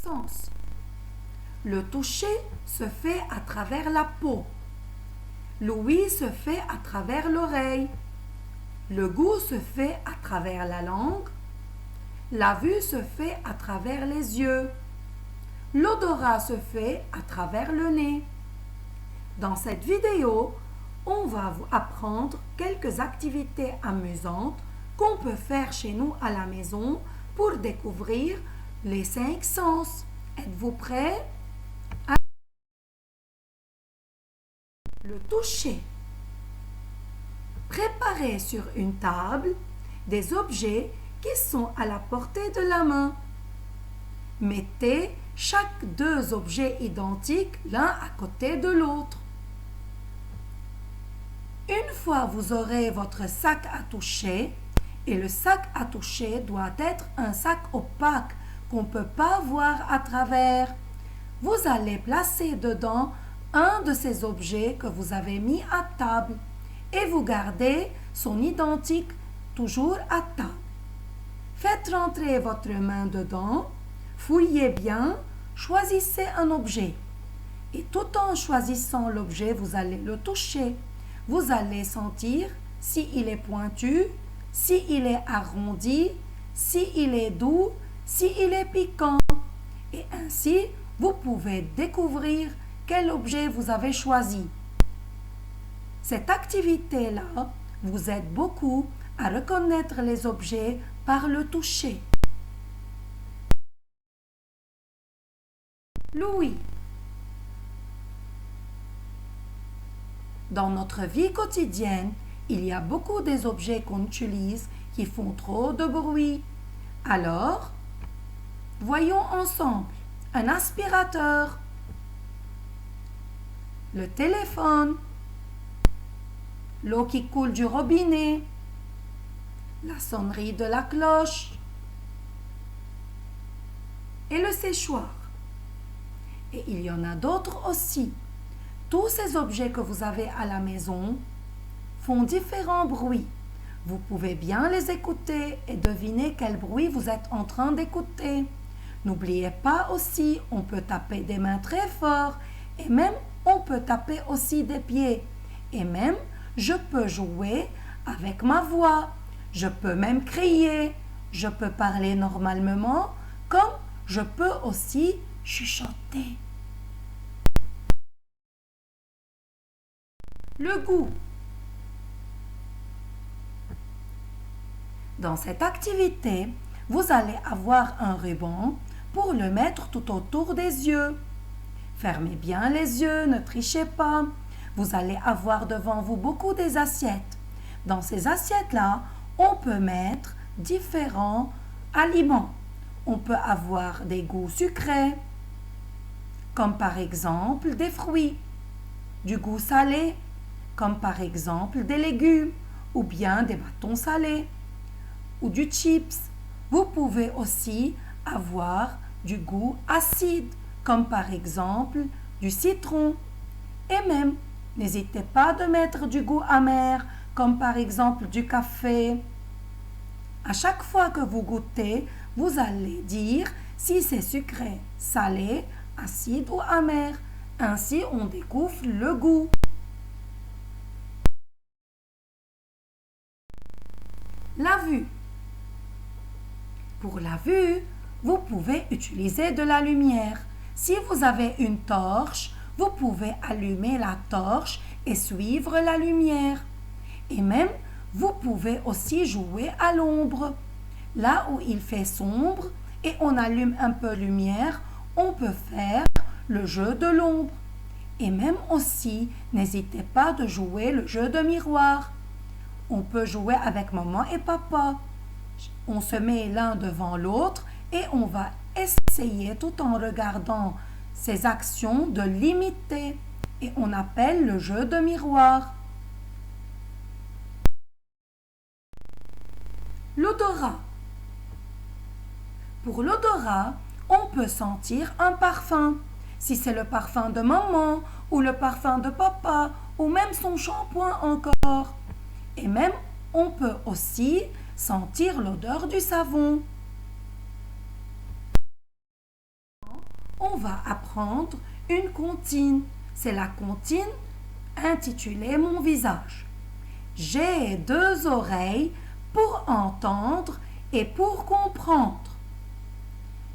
sens. Le toucher se fait à travers la peau. L'ouïe se fait à travers l'oreille. Le goût se fait à travers la langue. La vue se fait à travers les yeux. L'odorat se fait à travers le nez. Dans cette vidéo, on va vous apprendre quelques activités amusantes qu'on peut faire chez nous à la maison pour découvrir les 5 sens. Êtes-vous prêts? Le toucher. Préparez sur une table des objets qui sont à la portée de la main. Mettez chaque 2 objets identiques l'un à côté de l'autre. Une fois vous aurez votre sac à toucher, et le sac à toucher doit être un sac opaque qu'on ne peut pas voir à travers, vous allez placer dedans un de ces objets que vous avez mis à table et vous gardez son identique toujours à table. Faites rentrer votre main dedans, fouillez bien, choisissez un objet et tout en choisissant l'objet, vous allez le toucher. Vous allez sentir s'il est pointu, s'il est arrondi, s'il est doux, s'il est piquant. Et ainsi, vous pouvez découvrir quel objet vous avez choisi. Cette activité-là vous aide beaucoup à reconnaître les objets par le toucher. L'ouïe. Dans notre vie quotidienne, il y a beaucoup des objets qu'on utilise qui font trop de bruit. Alors, voyons ensemble un aspirateur, le téléphone, l'eau qui coule du robinet, la sonnerie de la cloche et le séchoir. Et il y en a d'autres aussi. Tous ces objets que vous avez à la maison font différents bruits. Vous pouvez bien les écouter et deviner quel bruit vous êtes en train d'écouter. N'oubliez pas aussi, on peut taper des mains très fort et même on peut taper aussi des pieds. Et même, je peux jouer avec ma voix. Je peux même crier. Je peux parler normalement comme je peux aussi chuchoter. Le goût. Dans cette activité, vous allez avoir un ruban pour le mettre tout autour des yeux. Fermez bien les yeux, ne trichez pas. Vous allez avoir devant vous beaucoup des assiettes. Dans ces assiettes-là, on peut mettre différents aliments. On peut avoir des goûts sucrés, comme par exemple des fruits, du goût salé, comme par exemple des légumes ou bien des bâtons salés ou du chips. Vous pouvez aussi avoir du goût acide, comme par exemple du citron. Et même, n'hésitez pas de mettre du goût amer, comme par exemple du café. À chaque fois que vous goûtez, vous allez dire si c'est sucré, salé, acide ou amer. Ainsi, on découvre le goût. La vue. Pour la vue, vous pouvez utiliser de la lumière. Si vous avez une torche, vous pouvez allumer la torche et suivre la lumière. Et même, vous pouvez aussi jouer à l'ombre. Là où il fait sombre et on allume un peu de lumière, on peut faire le jeu de l'ombre. Et même aussi, n'hésitez pas de jouer le jeu de miroir. On peut jouer avec maman et papa. On se met l'un devant l'autre et on va essayer tout en regardant ces actions de l'imiter. Et on appelle le jeu de miroir. L'odorat. Pour l'odorat, on peut sentir un parfum. Si c'est le parfum de maman ou le parfum de papa ou même son shampoing encore. Et même, on peut aussi sentir l'odeur du savon. On va apprendre une comptine. C'est la comptine intitulée Mon visage. J'ai deux oreilles pour entendre et pour comprendre.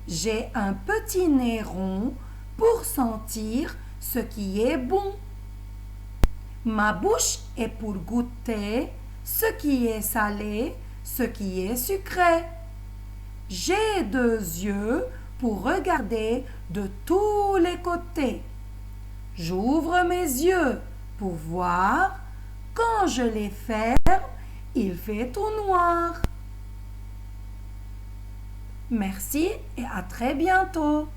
J'ai un petit nez rond pour sentir ce qui est bon. Ma bouche est pour goûter ce qui est salé, ce qui est sucré. J'ai deux yeux pour regarder de tous les côtés. J'ouvre mes yeux pour voir. Quand je les ferme, il fait tout noir. Merci et à très bientôt.